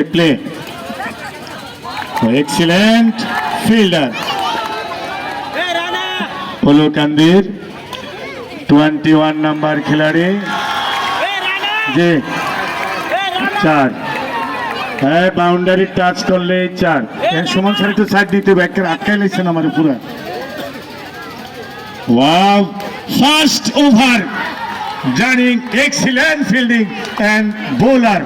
play. Excellent fielder. Polokandir 21 number खिलाड़ी जी 4 है boundary touch कर ले 4 सुमन सर तो साइड दीते बैक कर अटकाई लेছেন আমার পুরো wow first over running excellent fielding and bowler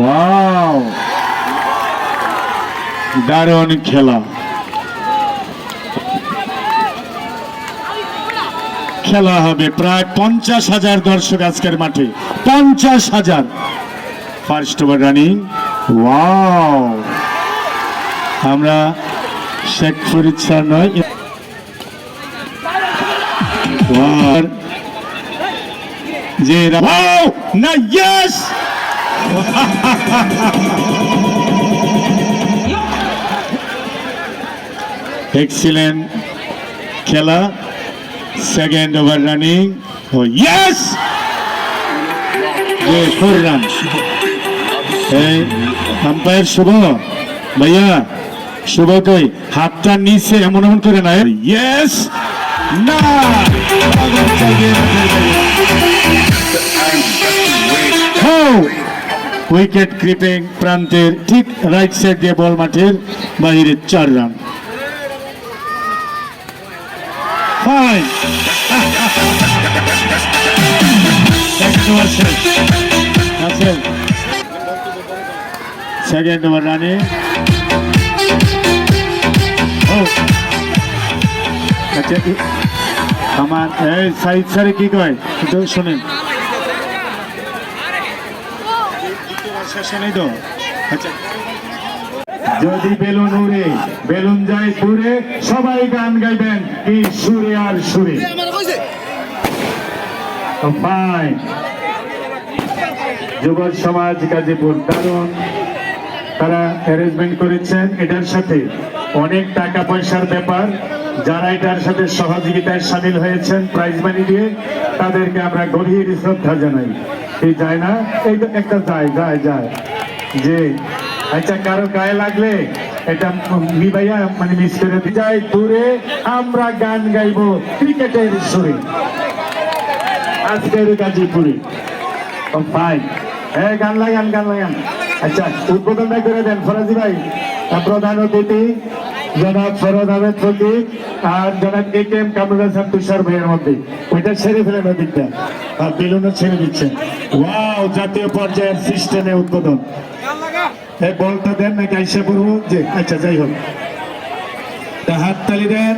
wow দারুণ খেলা খেলা হবে প্রায় 50,000 দর্শক আজকের মাঠে 50,000 ফার্স্ট ওভার রানিং ওয়াও আমরা শেখ ফরিদ স্যার নয় যে ওয়াও না ইয়েস এক্সিলেন্ট খেলা second over running oh yes ये 4 रन अंपायर शुभ भैया शुभ कोई हाथटा नीचे एमन एमन करे ना यस ना উইকেট ক্রিপিং প্রান্তের ঠিক রাইট সাইড দিয়ে বল মাঠের বাইরে 4 run Fine. Second over running. Oh. আমার এই সাইড সারে কি কয় একটু শুনেন শুনেই তো আচ্ছা যদি বেলুন উড়ে বেলুন যায় দূরে সবাই গান গাইবেন কি সুরে আর সুরে যুব সমাজ গাজীপুর দারুণ তারা অ্যারেঞ্জমেন্ট করেছেন এটার সাথে অনেক টাকা পয়সার ব্যাপার যারা এটার সাথে সহযোগিতায় সামিল হয়েছেন প্রাইজ মানি দিয়ে তাদেরকে আমরা গভীর শ্রদ্ধা জানাই এই যায় না এই তো একটা যায় যায় যায় যে আচ্ছা কারো গায়ে লাগলে এটা ভাইয়া মানে মিস করে যাই দূরে আমরা গান গাইবো ক্রিকেটের সুরে আজকের গাজীপুরে ফাইন হ্যাঁ গান লাগান গান লাগান আচ্ছা উদ্বোধনটা করে দেন ফরাজি ভাই প্রধান অতিথি জনাব ফরদ আহমেদ ফকির আর জনাব একেএম কামরুল হাসান তুষার ভাইয়ের মধ্যে ওইটা ছেড়ে ফেলেন ওদিকটা আর বেলুনও ছেড়ে দিচ্ছেন ওয়াও জাতীয় পর্যায়ের সিস্টেমে উদ্বোধন বলটা দেন নাকি আইসা পড়বো যে আচ্ছা যাই হোক হাততালি দেন